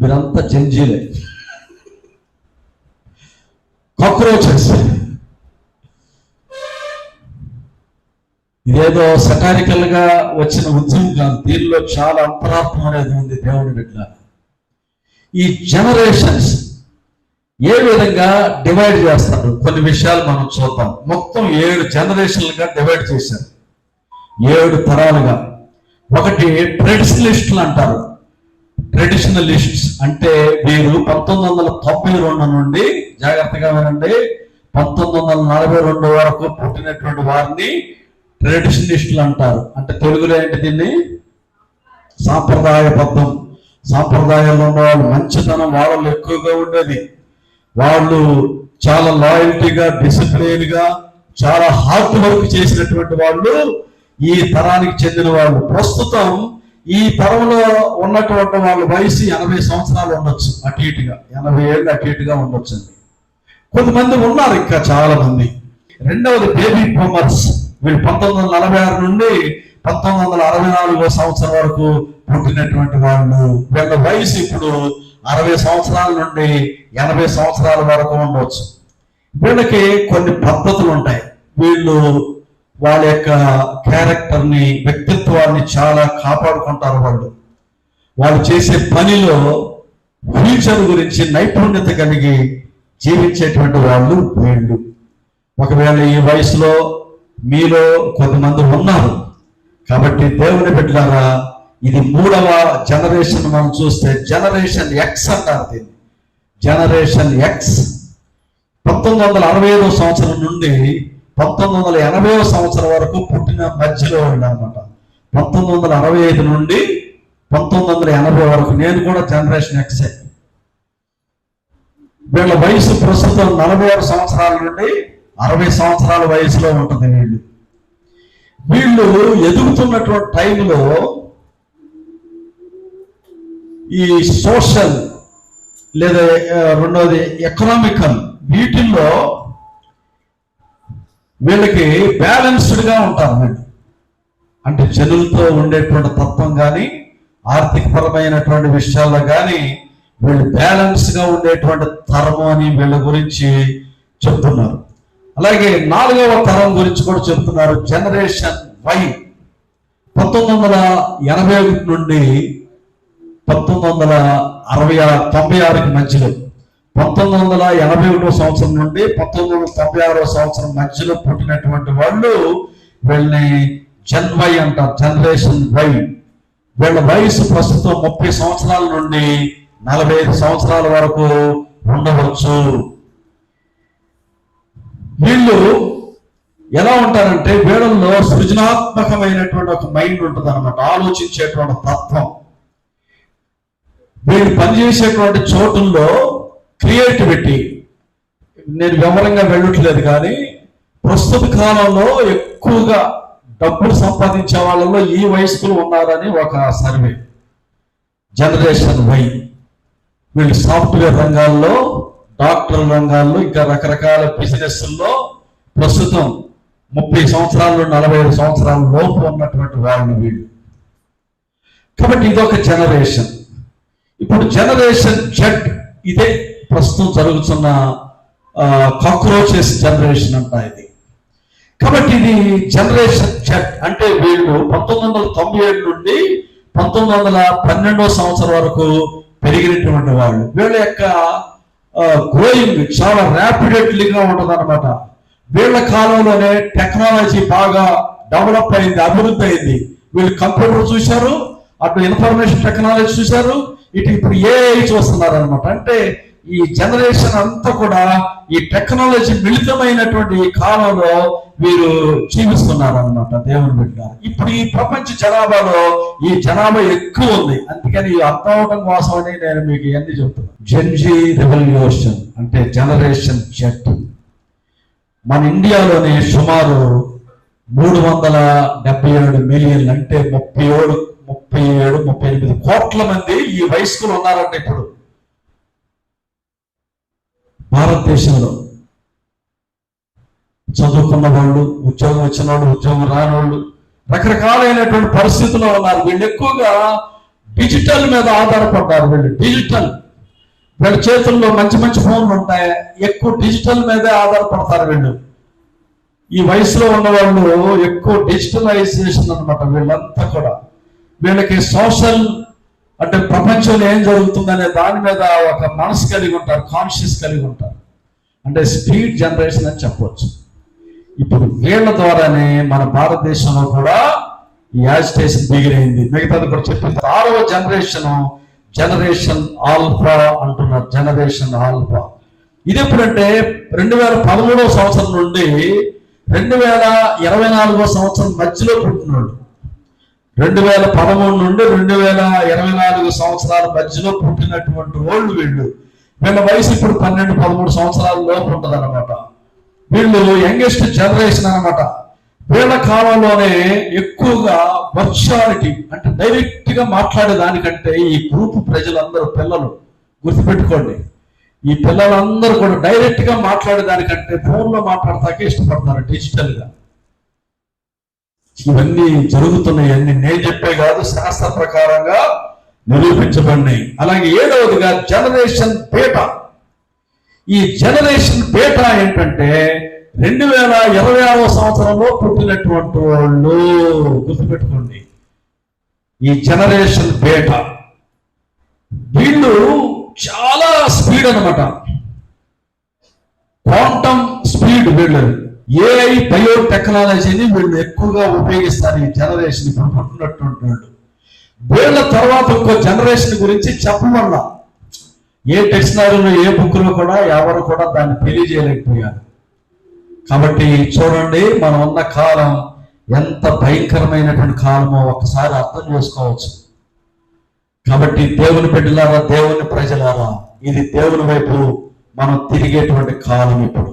వీరంతా జంజీలే, కాక్రోచెస్. ఇదేదో సెటారికల్ గా వచ్చిన ఉద్యమం కాదు, దీనిలో చాలా అంతరార్థం అనేది ఉంది. దేవుని బిడ్డ, ఈ జనరేషన్స్ ఏ విధంగా డివైడ్ చేస్తారు కొన్ని విషయాలు మనం చూద్దాం. మొత్తం 7 జనరేషన్లుగా డివైడ్ చేశారు, 7 తరాలుగా. ఒకటి ట్రెడిషనలిస్టులు అంటారు. ట్రెడిషనలిస్ట్స్ అంటే వీరు 1992 నుండి, జాగ్రత్తగా వినండి, 1942 వరకు పుట్టినటువంటి వారిని ట్రెడిషనలిస్టులు అంటారు. అంటే తెలుగులో ఏంటి దీన్ని? సాంప్రదాయబద్ధం. సాంప్రదాయాల్లో ఉన్న వాళ్ళు మంచితనం వాళ్ళలో ఎక్కువగా ఉండేది. వాళ్ళు చాలా లాయల్టీగా, డిసిప్లిన్గా, చాలా హార్డ్ వర్క్ చేసినటువంటి వాళ్ళు ఈ తరానికి చెందిన వాళ్ళు. ప్రస్తుతం ఈ తరంలో ఉన్నటువంటి వాళ్ళ వయసు 80 సంవత్సరాలు ఉండొచ్చు, అటు ఇటుగా 80 ఏళ్ళు అటు ఇటుగా ఉండొచ్చు. కొంతమంది ఉన్నారు ఇంకా చాలా మంది. రెండవది బేబీ బూమర్స్. వీళ్ళు 1946 నుండి 1964 సంవత్సరం వరకు పుట్టినటువంటి వాళ్ళు. వీళ్ళ వయసు ఇప్పుడు 60 సంవత్సరాల నుండి 80 సంవత్సరాల వరకు ఉండవచ్చు. వీళ్ళకి కొన్ని పద్ధతులు ఉంటాయి. వీళ్ళు వాళ్ళ యొక్క క్యారెక్టర్ని, వ్యక్తిత్వాన్ని చాలా కాపాడుకుంటారు. వాళ్ళు చేసే పనిలో ఫ్యూచర్ గురించి నైపుణ్యత కలిగి జీవించేటువంటి వాళ్ళు వీళ్ళు. ఒకవేళ ఈ వయసులో మీలో కొంతమంది ఉన్నారు కాబట్టి దేవుని బిడ్డలారా, ఇది 3వ జనరేషన్. మనం చూస్తే జనరేషన్ ఎక్స్ అంటారు దీన్ని. జనరేషన్ ఎక్స్ 1965 సంవత్సరం నుండి 1980 సంవత్సరం వరకు పుట్టిన మధ్యలో ఉండనమాట. 1965 నుండి 1980 వరకు. నేను కూడా జనరేషన్ ఎక్సే. వీళ్ళ వయసు ప్రస్తుతం 46 సంవత్సరాల నుండి 60 సంవత్సరాల వయసులో ఉంటుంది. వీళ్ళు ఎదుగుతున్నటువంటి టైంలో ఈ సోషల్ లేదా రెండవది ఎకనామికల్, వీటిల్లో వీళ్ళకి బ్యాలెన్స్డ్గా ఉంటారు. వీళ్ళు అంటే జనులతో ఉండేటువంటి తత్వం కానీ, ఆర్థికపరమైనటువంటి విషయాల్లో కానీ వీళ్ళు బ్యాలెన్స్గా ఉండేటువంటి తరం అని వీళ్ళ గురించి చెప్తున్నారు. అలాగే 4వ తరం గురించి కూడా చెప్తున్నారు, జనరేషన్ వై. 1980 నుండి 1996 మధ్యలో, 1981 సంవత్సరం నుండి 1996 సంవత్సరం మధ్యలో పుట్టినటువంటి వాళ్ళు వీళ్ళని జన్ వై అంటారు, జనరేషన్ వై. వీళ్ళ వయసు ప్రస్తుతం 30 సంవత్సరాల నుండి 45 సంవత్సరాల వరకు ఉండవచ్చు. వీళ్ళు ఎలా ఉంటారంటే వీళ్ళల్లో సృజనాత్మకమైనటువంటి ఒక మైండ్ ఉంటుంది అనమాట, ఆలోచించేటువంటి తత్వం. వీళ్ళు పనిచేసేటువంటి చోటుల్లో క్రియేటివిటీ. నేను వివరంగా వెళ్ళట్లేదు కానీ ప్రస్తుత కాలంలో ఎక్కువగా డబ్బులు సంపాదించే వాళ్ళలో ఈ వయస్కులు ఉన్నారని ఒక సర్వే. Generation Y. వీళ్ళు సాఫ్ట్వేర్ రంగాల్లో, డాక్టర్ రంగాల్లో, ఇంకా రకరకాల బిజినెస్ల్లో ప్రస్తుతం 30 సంవత్సరాల నుండి 45 సంవత్సరాల లోపు ఉన్నటువంటి వాళ్ళు వీళ్ళు. కాబట్టి ఇదొక జనరేషన్. ఇప్పుడు జనరేషన్ జెడ్, ఇదే ప్రస్తుతం జరుగుతున్న కాక్రోచెస్ జనరేషన్ అంట ఇది. కాబట్టి ఇది జనరేషన్ జెడ్ అంటే వీళ్ళు 1997 నుండి 1912 సంవత్సరం వరకు పెరిగినటువంటి వాళ్ళు. వీళ్ళ యొక్క గ్రోయింగ్ చాలా ర్యాపిడెట్లీగా ఉంటుంది అనమాట. వీళ్ళ కాలంలోనే టెక్నాలజీ బాగా డెవలప్ అయింది, అభివృద్ధి అయింది. వీళ్ళు కంప్యూటర్ చూశారు, అటు ఇన్ఫర్మేషన్ టెక్నాలజీ చూశారు, ఇప్పుడు ఏఐ చూస్తున్నారు అనమాట. అంటే ఈ జనరేషన్ అంతా కూడా ఈ టెక్నాలజీ మిళితమైనటువంటి ఈ కాలంలో వీరు జీవిస్తున్నారు అనమాట. దేవుని బిడ్డ, ఇప్పుడు ఈ ప్రపంచ జనాభాలో ఈ జనాభా ఎక్కువ ఉంది. అందుకని అర్థం అవడం కోసమని నేను మీకు ఇవన్నీ చెప్తున్నాను. జెన్జీ రెవల్యూషన్ అంటే జనరేషన్ జెడ్. మన ఇండియాలోనే సుమారు 377 మిలియన్లు అంటే 37-38 కోట్ల మంది ఈ వయస్కులు ఉన్నారంటే ఇప్పుడు భారతదేశంలో. చదువుకున్న వాళ్ళు, ఉద్యోగం వచ్చిన వాళ్ళు, ఉద్యోగం రాని వాళ్ళు, రకరకాలైనటువంటి పరిస్థితుల్లో ఉన్నారు. వీళ్ళు ఎక్కువగా డిజిటల్ మీద ఆధారపడ్డారు వీళ్ళు. డిజిటల్, వీళ్ళ చేతుల్లో మంచి మంచి ఫోన్లు ఉంటాయి, ఎక్కువ డిజిటల్ మీదే ఆధారపడతారు వీళ్ళు. ఈ వయసులో ఉన్న వాళ్ళు ఎక్కువ డిజిటలైజేషన్ అనమాట వీళ్ళంతా కూడా. వీళ్ళకి సోషల్ అంటే ప్రపంచంలో ఏం జరుగుతుందనే దాని మీద ఒక మనసు కలిగి ఉంటారు, కాన్షియస్ కలిగి ఉంటారు. అంటే స్పీడ్ జనరేషన్ అని చెప్పవచ్చు. ఇప్పుడు వీళ్ళ ద్వారానే మన భారతదేశంలో కూడా ఈ యాజిటేషన్ బిగిరైంది. మిగతాది కూడా చెప్పింది. 6వ జనరేషన్ ఆల్ఫా అంటున్నారు. జనరేషన్ ఆల్ఫా ఇది ఎప్పుడంటే 2013 సంవత్సరం నుండి 2024 సంవత్సరం మధ్యలో పుట్టినోళ్ళు. 2013 నుండి 2024 సంవత్సరాల మధ్యలో పుట్టినటువంటి వాళ్ళు వీళ్ళు. వీళ్ళ వయసు ఇప్పుడు 12-13 సంవత్సరాల లోపు ఉంటుంది అనమాట. వీళ్ళు యంగెస్ట్ జనరేషన్ అనమాట. వీళ్ళ కాలంలోనే ఎక్కువగా వర్చువాలిటీ అంటే డైరెక్ట్ గా మాట్లాడే దానికంటే ఈ గ్రూప్ ప్రజలందరూ, పిల్లలు గుర్తుపెట్టుకోండి, ఈ పిల్లలందరూ కూడా డైరెక్ట్ గా మాట్లాడే దానికంటే ఫోన్లో మాట్లాడతాకే ఇష్టపడతారు, డిజిటల్ గా. ఇవన్నీ జరుగుతున్నాయి. నేను చెప్పే కాదు, శాస్త్ర ప్రకారంగా నిరూపించబడినాయి. అలాగే 7వదిగా జనరేషన్ బీటా. ఈ జనరేషన్ బీటా ఏంటంటే 2026 సంవత్సరంలో పుట్టినటువంటి వాళ్ళు, గుర్తుపెట్టుకోండి. ఈ జనరేషన్ బీటా వీళ్ళు చాలా స్పీడ్ అనమాట, క్వాంటమ్ స్పీడ్. వీళ్ళు ఏఐ బయోటెక్నాలజీని వీళ్ళు ఎక్కువగా ఉపయోగిస్తారు. ఈ జనరేషన్ ఇప్పుడు పుట్టినటువంటి వాళ్ళు. వీళ్ళ తర్వాత ఇంకో జనరేషన్ గురించి చెప్పమన్నా ఏ డిక్షనరీలో ఏ బుక్లో కూడా ఎవరు కూడా దాన్ని తెలియజేయలేకపోయారు. కాబట్టి చూడండి, మనం ఉన్న కాలం ఎంత భయంకరమైనటువంటి కాలమో ఒకసారి అర్థం చేసుకోవచ్చు. కాబట్టి దేవుని బిడ్డలారా, దేవుని ప్రజలారా, ఇది దేవుని వైపు మనం తిరిగేటువంటి కాలం ఇప్పుడు.